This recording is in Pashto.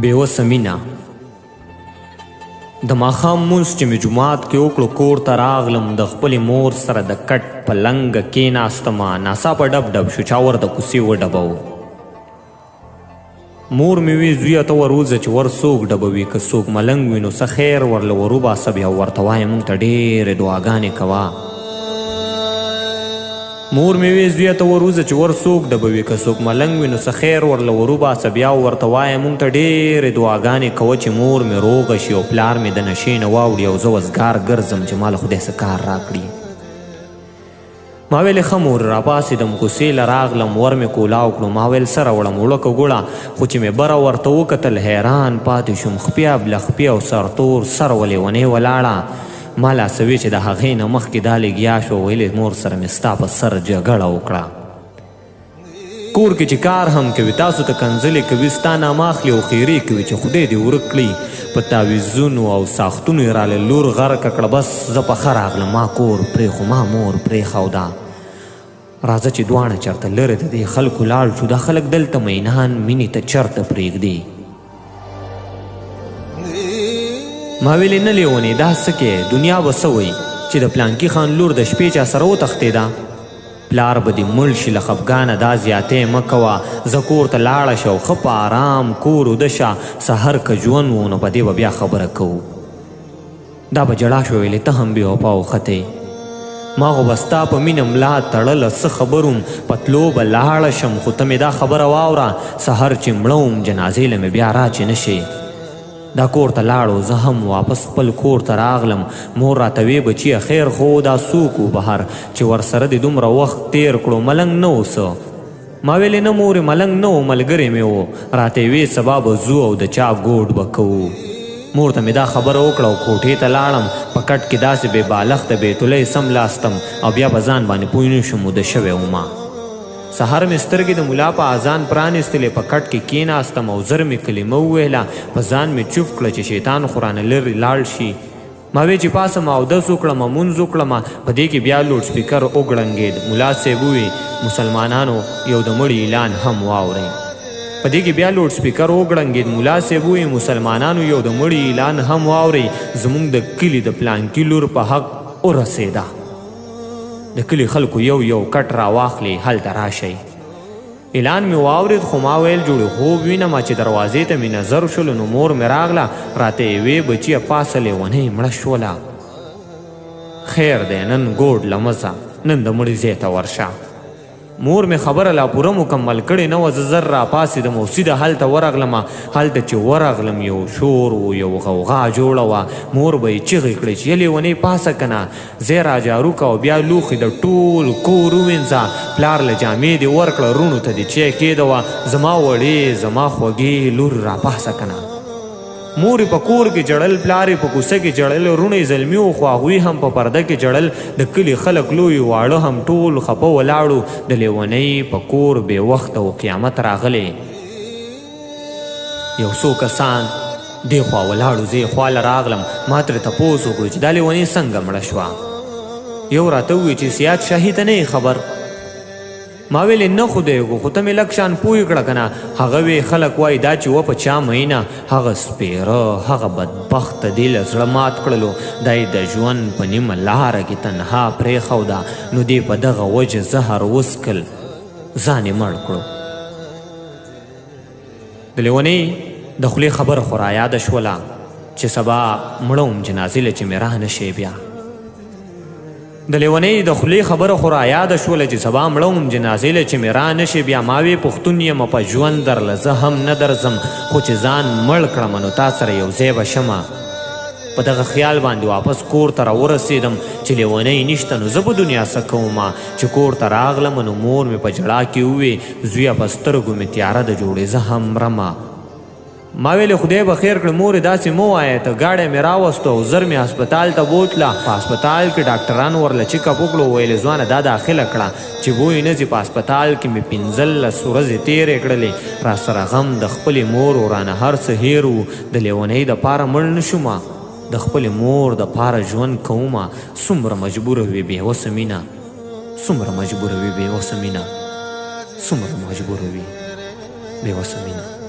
بېوسه مینه د ماښام مونځ چې مې جومات کې وکړو کور ته راغلم د خپلې مور سره د کټ په لنګه کېناستمه ناڅاپه ډب ډب شو چا ورته کوڅې وډبوو مور مې وی زویه ته وروځه چې ور څوک ډبوي که څوک ملنګ وي نو څه خیر ورله وروباسه بیا ورته وایه مونږ ته ډېرې دعاګانې کوه مور مې وی زویه ته وروځه چې ور څوک ډبوي که څوک ملنګ وي نو څه خیر ورله وروباسه بیا ورته وایه مونږ ته ډېرې دعاګانې کوه چې مور مې روغه شي او پلار مې د نشې نه واوړي او زه وزګار ګرځم چې ما له خدای څه کار راکړي ما ویلې ښه مور راپاڅېدم کوڅې له راغلم ور مې کولاو کړو ما ویل سره وړم وړکه ګوړه خو چې مې بره ورته وکتل حیران پاتې شوم خپې ابلخپې او سرتور سر ولیونې ولاړه ما لاسوي چې د هغې نه مخکې دا لګیا شو ویلې مور سره مې ستا په سر جګړه وکړه کور کې چې کار هم کوي تاسو ته کنځلې کوي ستا نامه اخلي او خیرې کوي چې خدای دې ورک کړي په تعویضونو او ساختونو یې راله لور غرقه کړه بس زه په ښه راغلم ما کور پرېښو ما مور پرېښوده راځه چې دواړه چېرته لرې د دې خلکو لاړ شو دا خلک دلته مینان مینې ته چېرته پرېږدي ما ویلې نه لیونې دا څه کې دنیا به څه وایي چې د پلانکي خان لور د شپې چا سره وتښتېده پلار به دې مړ شي له خفګانه دا زیاتې مه کوه زه کور ته لاړه شه او ښه په ارام کور وده شه سهر که ژوند و نو په دې به بیا خبره کوو دا به جړا شو ویلې ته هم بې وفا وختې ما خو به ستا په مینه ملا تړله څه خبروم په تلو به لاړه شم خو ته مې دا خبره واوره سهر چې مړه وم جنازې له مې بیا راچې نه شي دا کور ته لاړو زه هم واپس خپل کور ته راغلم مور راته وی بچیه خیر خو دا څوک و بهر چې ورسره دې دومره وخت تیر کړو ملنګ نه و څه ما ویلې نه مورې ملنګ نه و ملګری مې و راته یې وی سبا به ځو او د چا ګوډ به کوو مور ته مې دا خبره وکړه او کوټې ته لاړم په کټ کې داسې بې بالښته بیتولی سملاستم او بیا په ځان باندې پوه نه شم وده شوی وما سهار مې سترګې د ملا په اذان پرانیستلې په کټ کې کېناستم او زر مې کلمه وویله په ځان مې چوپ کړه چې شیطان خو رانه لرې لاړ شي ما وی چې پاسم اودس وکړم مونځ وکړم په دې کې بیا لوډ سپیکر وګړنګېد ملا صاحب ووی مسلمانانو یو د مړي اعلان هم واورئ په دې کې بیا لوډ سپیکر وګړنګېد ملا صاحب ووی مسلمانانو یو د مړي اعلان هم واورئ زموږ د کلي د پلانکي لور په حق ورسېده د کلي خلکو یو یو کټ راواخلي هلته راشئ اعلان مې واورېد خو ما ویل جوړې خوب وینم چې دروازې ته مې نظر شولو نو مور مې راغله راته یې وی بچیه پاسه لیونۍ مړه شوله خیر دی نن ګوډ لمزه نن د مړي ځای ته ورشه مور مې خبره لا پوره مکمل کړې نه وه زه زر راپاڅېدم او سیده هلته ورغلم هلته چې ورغلم یو شور و یو غوغا جوړه وه مور به یې چغې کړې چې یلې ونې پاسه که نه ځای راجارو که او بیا لوښي د ټول کور ووینځه پلار له جامې دې ورکړه روڼو ته دې چای کېدوه زما وړې زما خوږې لور راپاسه که نه مورې په کور کې جړل پلارې په کوڅه کې جړل روڼې زلمي و خو هغوی هم په پرده کې جړل د کلي خلک لوی واړه هم ټول خپه ولاړو د لیونۍ په کور بې وخته و قیامت راغلی یو څو کسان دې خوا ولاړو زه یې خواله راغلم ما ترې تپوس وکړو چې دا لیونۍ څنګه مړه شوه یو راته ووایي چې سیاد شاهي ته نه خبر ما ویلې نه خدایږو خو ته مې لږ شان پوه کړه که نه هغه وی خلک وایي دا چې و په چا مینه هغه سپېره هغه بدبخته دې له زړه مات کړلو دا یې د ژوند په نیمه لاره کې تنها پرېښوده نو دې په دغه وجه زهر وڅکل ځان یې مړ کړو د لیونۍ د خولې خبره خو رایاده شوله چې سبا مړه وم جنازې له چې مې رانه شي بیا د لیونۍ د خولې خبره خو رایاده شوله چې سبا مړه وم جنازې له چې مې رانه شي بیا ما وی پښتون یم په ژوند درله زه هم نه درځم خو چې ځان مړ کړم نو تا سره یو ځای به شمه په دغه خیال باندې واپس کور ته راورسېدم چې لیونۍ نشته نو زه په دنیا څه کومه چې کور ته راغلم نو مور مې په ژړا کې ووی زویه په سترګو مې تیاره د جوړې زه هم مرمه ما ویلې خدای به خیر کړي مورې داسې مه وایه ته ګاډی مې راوستو او زر مې هسپتال ته بوتله په هسپتال کې ډاکټرانو ورله چیکاپ وکړو ویلې ځوانه دا داخله کړه چې بوی نه ځي په هسپتال کې مې 15 ورځې تېرې کړلې راسره غم د خپلې مور و رانه هر څه هیر و د لیونۍ دپاره مړ نه شومه د خپلې مور دپاره ژوند کومه څومره مجبوره وي بېوسه مینه څومره مجبوره وي بېوسه مینه څومره مجبوره وي بېوسه مینه